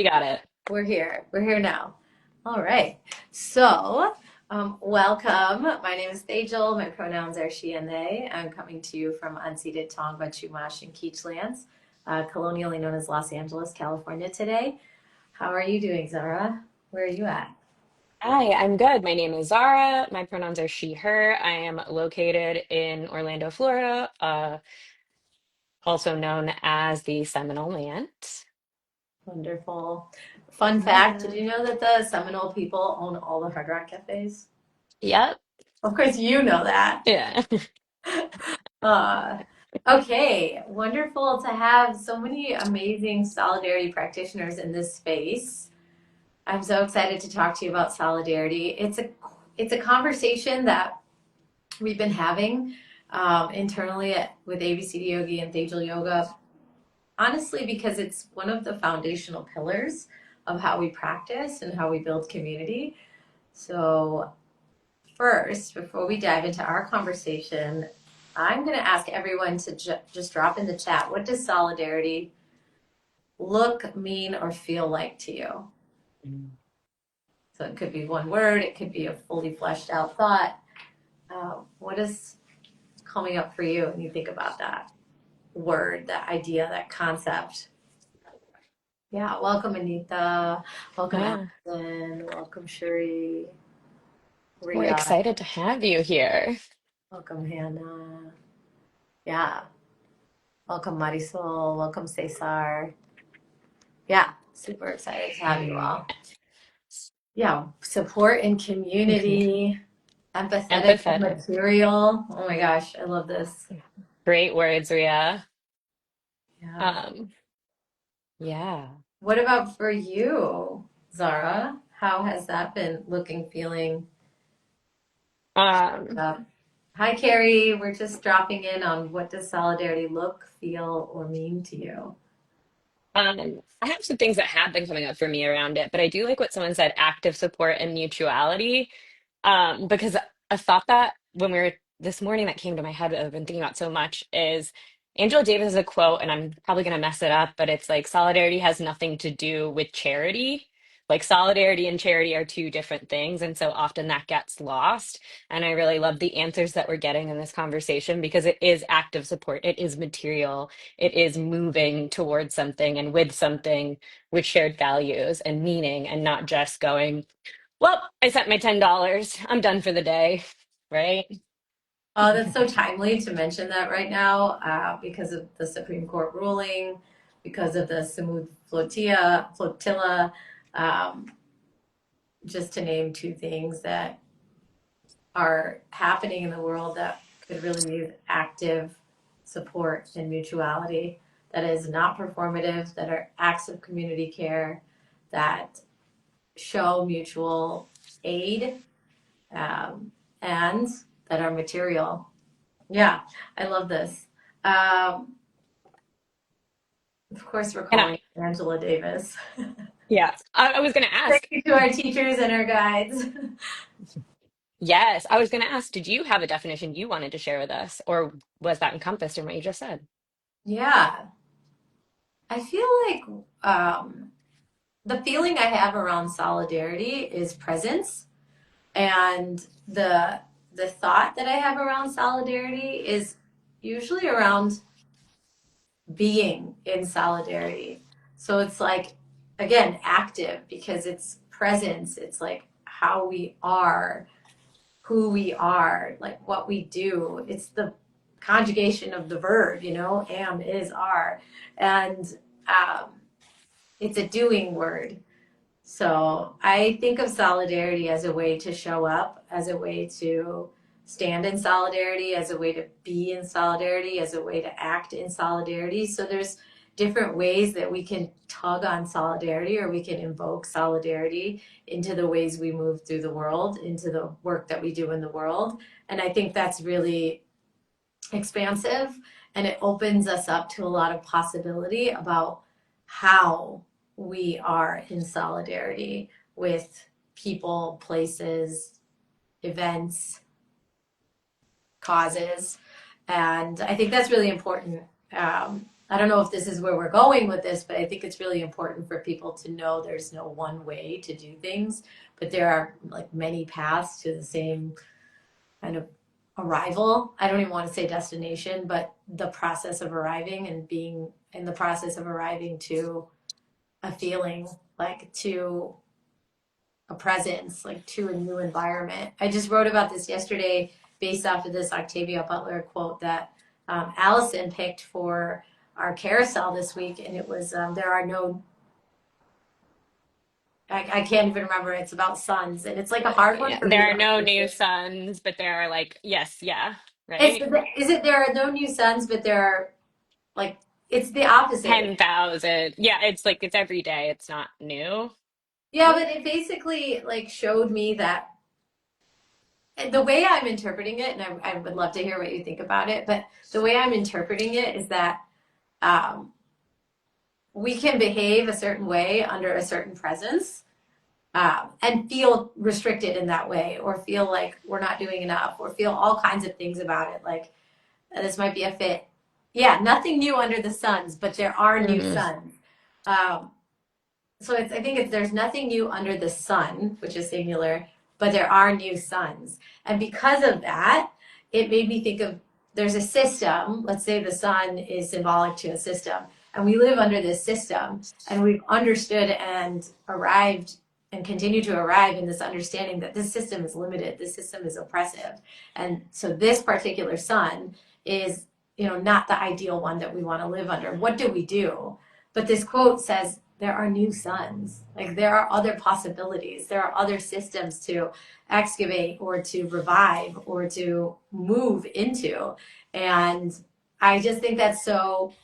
You got it. We're here. We're here now. All right. So, welcome. My name is Tejal. My pronouns are she and they. I'm coming to you from unceded Tongva, Chumash, and Keech lands, colonially known as Los Angeles, California today. How are you doing, Zara? Where are you at? Hi, I'm good. My name is Zara. My pronouns are she, her. I am located in Orlando, Florida, also known as the Seminole Land. Wonderful. Fun fact, did Yeah. you know that the Seminole people own all the Hard Rock cafes? Yep. Of course, you know that. Yeah. Uh, okay, wonderful to have so many amazing solidarity practitioners in this space. I'm so excited to talk to you about solidarity. It's a conversation that we've been having internally with abcdyogi and Tejal Yoga, honestly, because it's one of the foundational pillars of how we practice and how we build community. So first, before we dive into our conversation, I'm going to ask everyone to just drop in the chat. What does solidarity look, mean, or feel like to you? So it could be one word, it could be a fully fleshed out thought. What is coming up for you when you think about that word, that idea, that concept? Yeah, welcome Anita. Welcome Yeah. Allison. Welcome Shuri. We're Ria. excited to have you here. Welcome Hannah. Yeah. Welcome Marisol. Welcome Cesar. Yeah, super excited to have you all. Yeah, support and community, empathetic and Empathetic. material. Oh my gosh, I love this. Great words, Ria. Yeah. Um, yeah. What about for you, Zara? How has that been looking, feeling? Um, Uh, Hi, Carrie. We're just dropping in on what does solidarity look, feel, or mean to you? I have some things that have been coming up for me around it, but I do like what someone said, active support and mutuality. Because a thought that when we were this morning that came to my head that I've been thinking about so much is Angela Davis has a quote, and I'm probably going to mess it up, but it's like solidarity has nothing to do with charity. Like solidarity and charity are two different things, and so often that gets lost. And I really love the answers that we're getting in this conversation because it is active support, it is material, it is moving towards something and with something with shared values and meaning, and not just going, well, I sent my $10. I'm done for the day. Right? Oh, that's so timely to mention that right now because of the Supreme Court ruling, because of the Smooth flotilla, um, just to name two things that are happening in the world that could really use active support and mutuality that is not performative, that are acts of community care, that show mutual aid, and that are material. Yeah, I love this. Um, of course, we're And calling Angela Davis. yeah, I was going to Thank ask, you to our teachers and our guides. yes, I was going to ask, did you have a definition you wanted to share with us, or was that encompassed in what you just said? Yeah, I feel like the feeling I have around solidarity is presence, and the thought that I have around solidarity is usually around being in solidarity. So it's like, again, active because it's presence. It's like how we are, who we are, like what we do. It's the conjugation of the verb, am, is, are. And um, it's a doing word. So I think of solidarity as a way to show up, as a way to stand in solidarity, as a way to be in solidarity, as a way to act in solidarity. So there's different ways that we can tug on solidarity or we can invoke solidarity into the ways we move through the world, into the work that we do in the world. And I think that's really expansive and it opens us up to a lot of possibility about how we are in solidarity with people, places, events, causes. And I think that's really important. I don't know if this is where we're going with this, but I think it's really important for people to know there's no one way to do things, but there are like many paths to the same kind of arrival. I don't even want to say destination, but the process of arriving and being in the process of arriving to a feeling, like to a presence, like to a new environment. I just wrote about this yesterday based off of this Octavia Butler quote that Allison picked for our carousel this week, and it was there are no. I can't even remember. It's about suns, and it's like a hard one Yeah, for me there to are no new understand. suns, but there are like, yes, yeah, It's right? is it there are no new suns, but there are like it's the opposite. 10,000. Yeah, it's like it's every day. It's not new. Yeah, but it basically like showed me that the way I'm interpreting it, and I would love to hear what you think about it, but the way I'm interpreting it is that um, we can behave a certain way under a certain presence and feel restricted in that way, or feel like we're not doing enough, or feel all kinds of things about it. Like this might be a fit. Yeah, nothing new under the suns, but there are new Hmm. suns. Um, so I think it's there's nothing new under the sun, which is singular, but there are new suns. And because of that, it made me think of there's a system. Let's say the sun is symbolic to a system, and we live under this system, and we've understood and arrived and continue to arrive in this understanding that this system is limited, this system is oppressive. And so this particular sun is, not the ideal one that we want to live under. What do we do? But this quote says there are new suns. Like there are other possibilities. There are other systems to excavate or to revive or to move into. And I just think that's so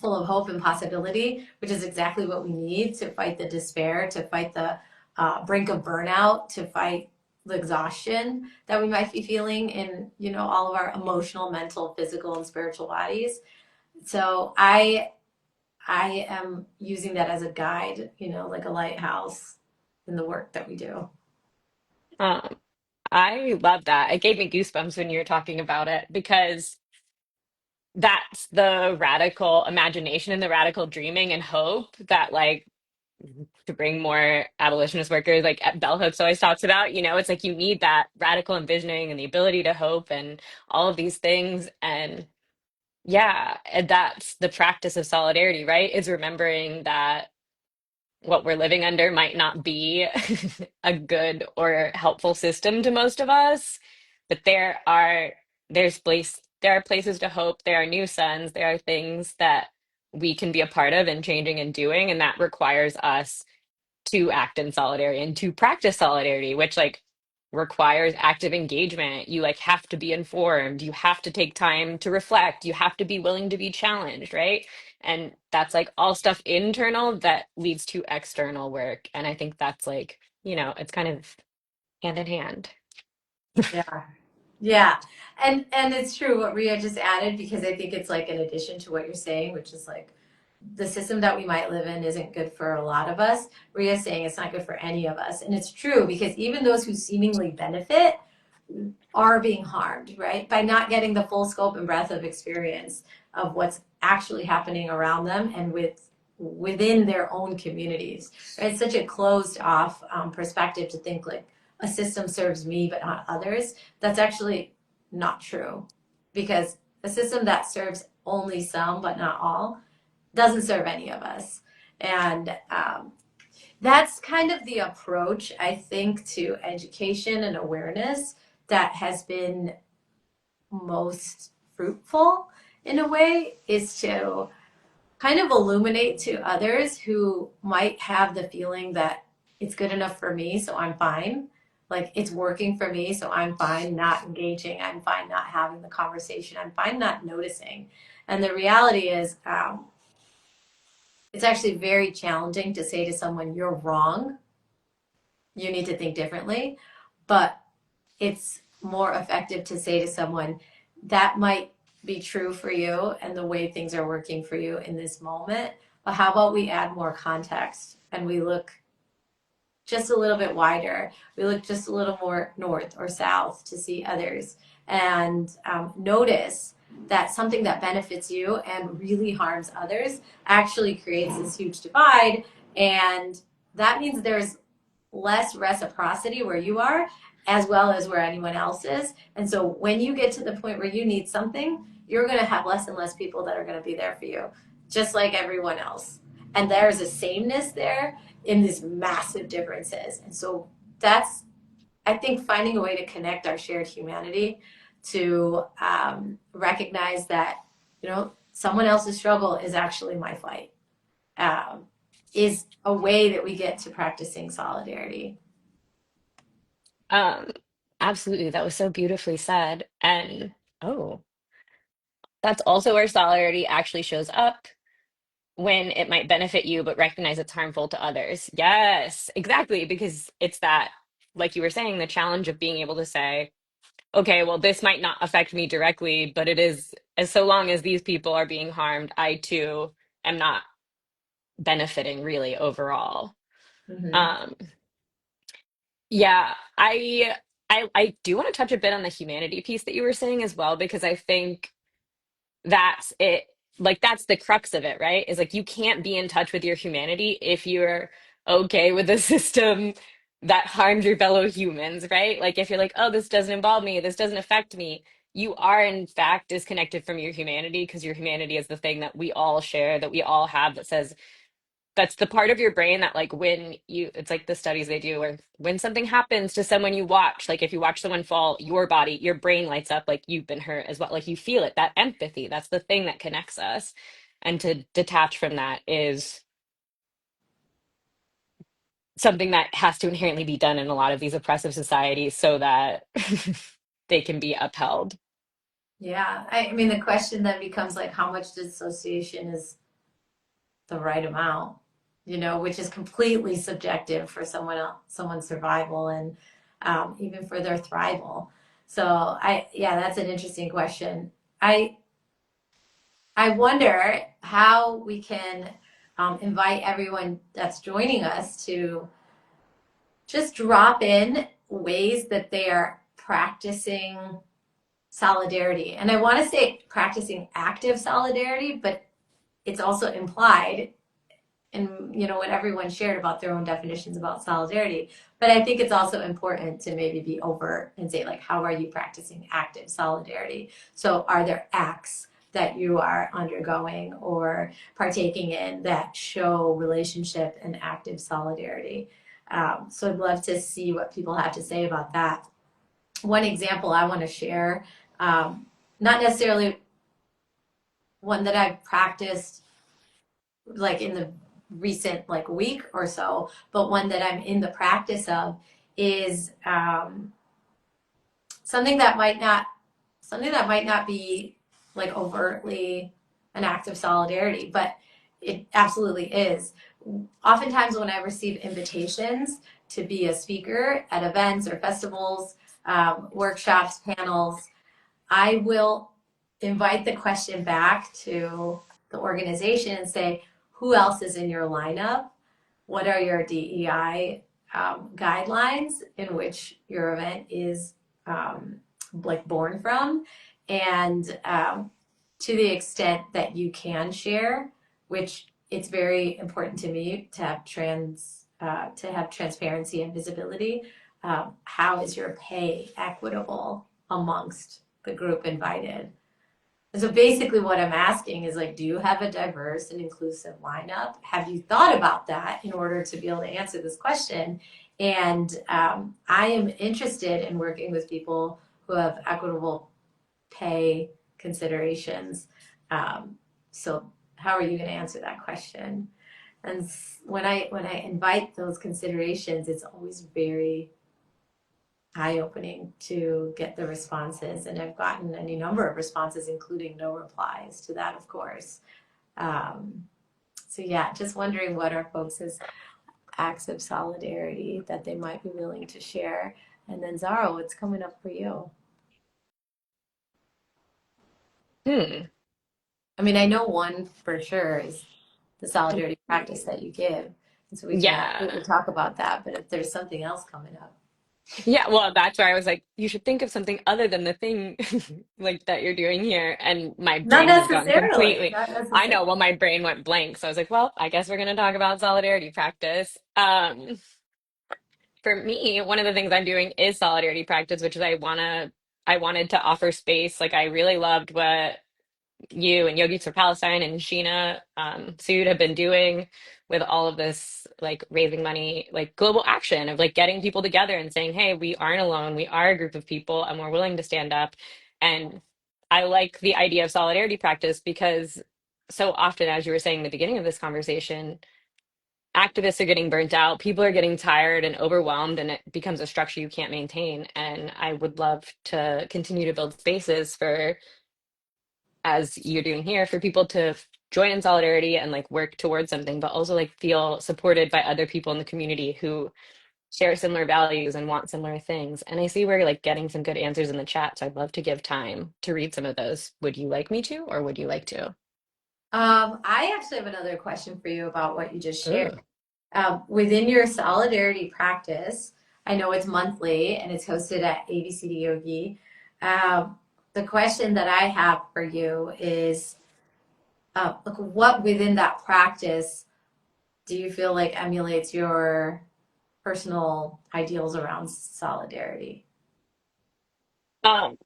full of hope and possibility, which is exactly what we need to fight the despair, to fight the brink of burnout, to fight the exhaustion that we might be feeling in, all of our emotional, mental, physical, and spiritual bodies. So I am using that as a guide, like a lighthouse in the work that we do. Um, I love that. It gave me goosebumps when you were talking about it because that's the radical imagination and the radical dreaming and hope that like to bring more abolitionist workers like bell hooks always talks about, it's like you need that radical envisioning and the ability to hope and all of these things. And yeah, and that's the practice of solidarity, right? Is remembering that what we're living under might not be a good or helpful system to most of us, but there are places to hope, there are new suns, there are things that we can be a part of and changing and doing, and that requires us to act in solidarity and to practice solidarity, which like requires active engagement. You like have to be informed, you have to take time to reflect, you have to be willing to be challenged, right? And that's like all stuff internal that leads to external work. And I think that's like, it's kind of hand in hand. Yeah. Yeah. And it's true what Ria just added because I think it's like in addition to what you're saying, which is like the system that we might live in isn't good for a lot of us. Ria's saying it's not good for any of us. And it's true because even those who seemingly benefit are being harmed, right? By not getting the full scope and breadth of experience of what's actually happening around them and within their own communities. Right? It's such a closed off perspective to think like a system serves me but not others. That's actually not true because a system that serves only some but not all doesn't serve any of us. And that's kind of the approach, I think, to education and awareness that has been most fruitful in a way is to kind of illuminate to others who might have the feeling that it's good enough for me, so I'm fine. Like it's working for me, so I'm fine not engaging. I'm fine not having the conversation. I'm fine not noticing. And the reality is, it's actually very challenging to say to someone, you're wrong. You need to think differently. But it's more effective to say to someone, that might be true for you and the way things are working for you in this moment. But how about we add more context and we look just a little bit wider? We look just a little more north or south to see others and notice. that something that benefits you and really harms others actually creates this huge divide. And that means there's less reciprocity where you are as well as where anyone else is. And so when you get to the point where you need something, you're going to have less and less people that are going to be there for you, just like everyone else. And there's a sameness there in these massive differences. And so that's, I think, finding a way to connect our shared humanity to recognize that, someone else's struggle is actually my fight, um, is a way that we get to practicing solidarity. Um, Absolutely. That was so beautifully said. And oh, that's also where solidarity actually shows up when it might benefit you, but recognize it's harmful to others. Yes, exactly. Because it's that, like you were saying, the challenge of being able to say, okay, well, this might not affect me directly, but it is, as so long as these people are being harmed, I too am not benefiting really overall. Mm-hmm. Um, yeah, I do want to touch a bit on the humanity piece that you were saying as well, because I think that's it. Like that's the crux of it, right? Is like you can't be in touch with your humanity if you're okay with a system that harms your fellow humans, right? Like if you're like, oh, this doesn't involve me, this doesn't affect me, you are in fact disconnected from your humanity because your humanity is the thing that we all share, that we all have, that says that's the part of your brain that like when you it's like the studies they do where when something happens to someone you watch, like if you watch someone fall, your body, your brain lights up like you've been hurt as well, like you feel it, that empathy, that's the thing that connects us. And to detach from that is something that has to inherently be done in a lot of these oppressive societies so that they can be upheld. Yeah, I mean, the question then becomes like, how much dissociation is the right amount? Which is completely subjective for someone else, someone's survival, and even for their thrival. So yeah, that's an interesting question. I I wonder how we can invite everyone that's joining us to just drop in ways that they are practicing solidarity. And I want to say practicing active solidarity, but it's also implied in what everyone shared about their own definitions about solidarity. But I think it's also important to maybe be overt and say, like, how are you practicing active solidarity? So are there acts that you are undergoing or partaking in that show relationship and active solidarity? So I'd love to see what people have to say about that. One example I want to share, not necessarily one that I've practiced like in the recent like week or so, but one that I'm in the practice of is something that might not be like overtly an act of solidarity, but it absolutely is. Oftentimes when I receive invitations to be a speaker at events or festivals, workshops, panels, I will invite the question back to the organization and say, who else is in your lineup? What are your DEI guidelines in which your event is like born from? And to the extent that you can share, which it's very important to me to have transparency and visibility. How is your pay equitable amongst the group invited? And so basically what I'm asking is like, do you have a diverse and inclusive lineup? Have you thought about that in order to be able to answer this question? And I am interested in working with people who have equitable pay considerations. Um, so how are you going to answer that question? And when I invite those considerations, it's always very eye-opening to get the responses, and I've gotten any number of responses, including no replies to that, of course. Um, so yeah, just wondering what are folks' acts of solidarity that they might be willing to share. And then Zara, what's coming up for you? Hmm. I mean, I know one for sure is the solidarity practice that you give, and so we can Yeah. absolutely talk about that. But if there's something else coming up, Yeah, well, that's where I was like, you should think of something other than the thing like that you're doing here. And my Not brain has gone necessarily, completely. not I know, necessarily. well, my brain went blank. So I was like, well, I guess we're going to talk about solidarity practice. For me, one of the things I'm doing is solidarity practice, which is I wanted to offer space. Like I really loved what you and Yogis for Palestine and Sheena Sood have been doing with all of this, like raising money, like global action of like getting people together and saying, hey, we aren't alone. We are a group of people and we're willing to stand up. And I like the idea of solidarity practice because so often, as you were saying in the beginning of this conversation, activists are getting burnt out, people are getting tired and overwhelmed, and it becomes a structure you can't maintain. And I would love to continue to build spaces for, as you're doing here, for people to join in solidarity and like work towards something, but also like feel supported by other people in the community who share similar values and want similar things. And I see we're like getting some good answers in the chat, so I'd love to give time to read some of those. Would you like me to, or would you like to? I actually have another question for you about what you just shared. Ooh. Within your solidarity practice, I know it's monthly and it's hosted at abcdyogi. The question that I have for you is, like, what within that practice do you feel like emulates your personal ideals around solidarity? Um,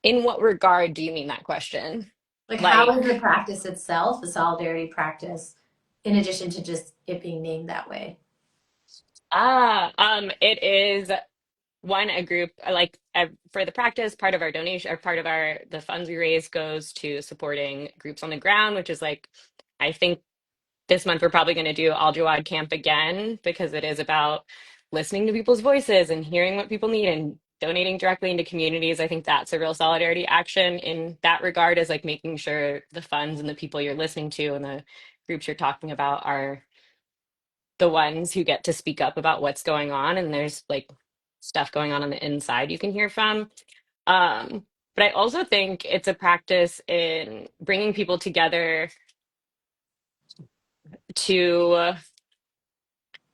in what regard do you mean that question? Like, how is Like, the practice itself, the solidarity practice, in addition to just it being named that way? it is one, a group like for the practice, part of our donation or part of our the funds we raise goes to supporting groups on the ground, which is like I think this month we're probably going to do Al Jawad Camp again because it is about listening to people's voices and hearing what people need and donating directly into communities. I think that's a real solidarity action in that regard, is like making sure the funds and the people you're listening to and the groups you're talking about are the ones who get to speak up about what's going on, and there's like stuff going on the inside you can hear from. um but I also think it's a practice in bringing people together to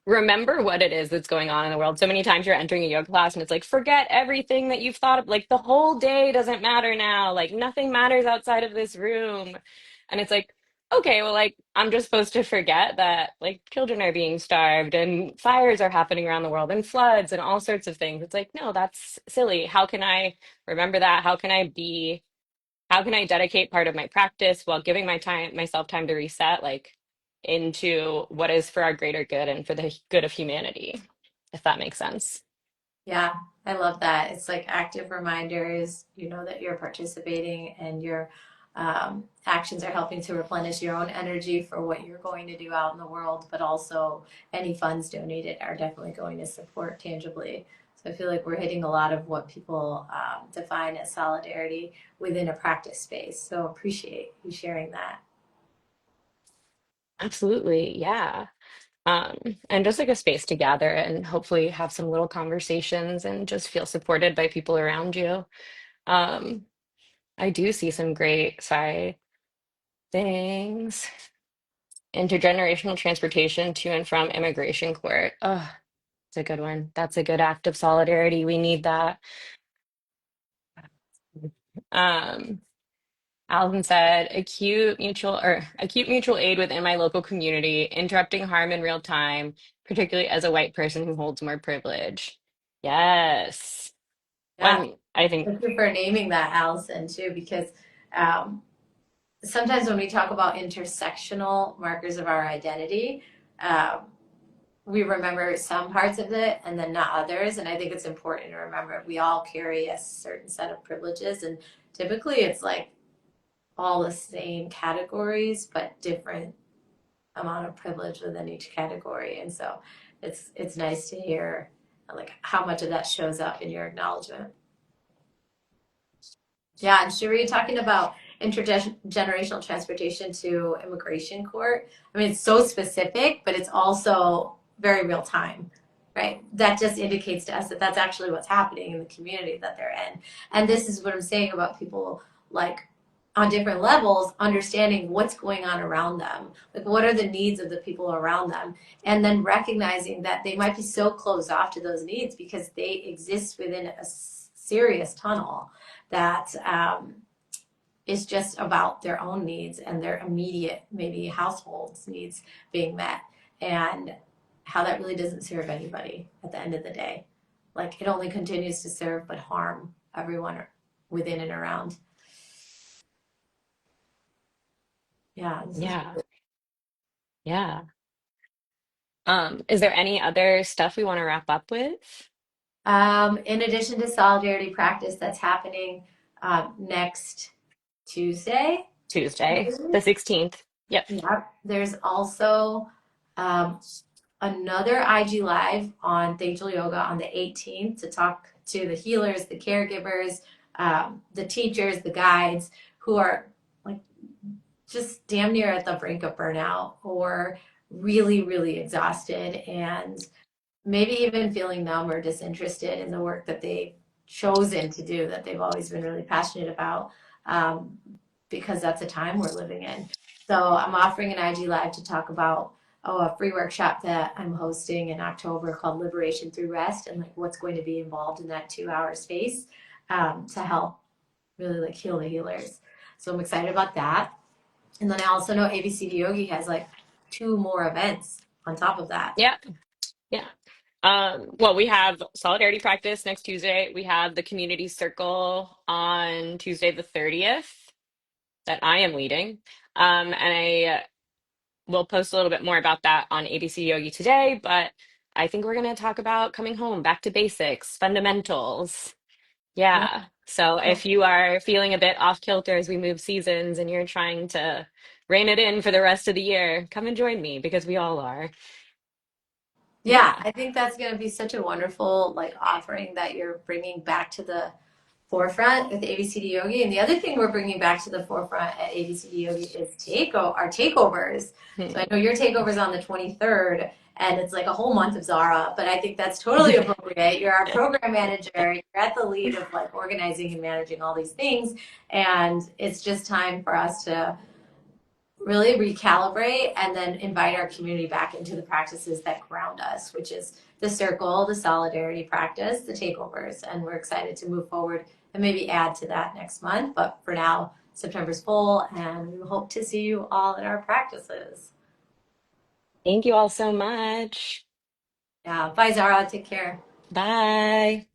remember what it is that's going on in the world. So many times you're entering a yoga class and it's like, forget everything that you've thought of. Like the whole day doesn't matter now. Like nothing matters outside of this room. And it's like, okay, well, like I'm just supposed to forget that like children are being starved and fires are happening around the world and floods and all sorts of things. It's like, no, that's silly. How can I remember that? How can I dedicate part of my practice while giving myself time to reset, like into what is for our greater good and for the good of humanity, if that makes sense. Yeah, I love that. It's like active reminders, you know, that you're participating and your actions are helping to replenish your own energy for what you're going to do out in the world, but also any funds donated are definitely going to support tangibly. So I feel like we're hitting a lot of what people define as solidarity within a practice space. So appreciate you sharing that. Absolutely. Yeah. Um, and just like a space to gather and hopefully have some little conversations and just feel supported by people around you. Um, I do see some great, sorry, things. Intergenerational transportation to and from immigration court. Oh, it's a good one. That's a good act of solidarity. We need that. Um, Alvin said, acute mutual aid within my local community, interrupting harm in real time, particularly as a white person who holds more privilege. Yes. Yeah, When I think thank you for naming that, Allison, too, because um, sometimes when we talk about intersectional markers of our identity, um, we remember some parts of it and then not others. And I think it's important to remember we all carry a certain set of privileges, and typically it's like all the same categories, but different amount of privilege within each category. And so it's nice to hear like how much of that shows up in your acknowledgement. Yeah, and Cherie, talking about intergenerational transportation to immigration court. I mean, it's so specific, but it's also very real time, right? That just indicates to us that that's actually what's happening in the community that they're in. And this is what I'm saying about people like on different levels, understanding what's going on around them. Like, what are the needs of the people around them? And then recognizing that they might be so closed off to those needs because they exist within a serious tunnel that is just about their own needs and their immediate, maybe households needs being met. And how that really doesn't serve anybody at the end of the day. Like, it only continues to serve but harm everyone within and around. Yeah, this is Yeah. Yeah. Is there any other stuff we want to wrap up with? in addition to solidarity practice that's happening next Tuesday, I Tuesday, believe. the 16th. Yep. Yep. There's also um, another IG Live on Tejal Yoga on the 18th to talk to the healers, the caregivers, the teachers, the guides who are like just damn near at the brink of burnout or really, really exhausted and maybe even feeling numb or disinterested in the work that they've chosen to do that they've always been really passionate about, um, because that's a time we're living in. So I'm offering an IG Live to talk about a free workshop that I'm hosting in October called Liberation Through Rest and like what's going to be involved in that 2 hour space, to help really like heal the healers. So I'm excited about that. And then I also know abcdyogi has like two more events on top of that. Yeah. Yeah. Well, we have solidarity practice next Tuesday. We have the community circle on Tuesday the 30th that I am leading. And I will post a little bit more about that on ABC Yogi today, but I think we're going to talk about coming home, back to basics, fundamentals. Yeah. Yeah. So if you are feeling a bit off kilter as we move seasons and you're trying to rein it in for the rest of the year, come and join me because we all are. Yeah, Yeah. I think that's going to be such a wonderful like offering that you're bringing back to the forefront with ABCD Yogi. And the other thing we're bringing back to the forefront at ABCD Yogi is our takeovers. So I Hmm. know your takeover's on the 23rd, and it's like a whole month of Zara, but I think that's totally appropriate. You're our program manager. You're at the lead of like organizing and managing all these things, and it's just time for us to really recalibrate and then invite our community back into the practices that ground us, which is the circle, the solidarity practice, the takeovers. And we're excited to move forward and maybe add to that next month. But for now, September's full, and we hope to see you all in our practices. Thank you all so much. Yeah. Bye, Zara. Take care. Bye.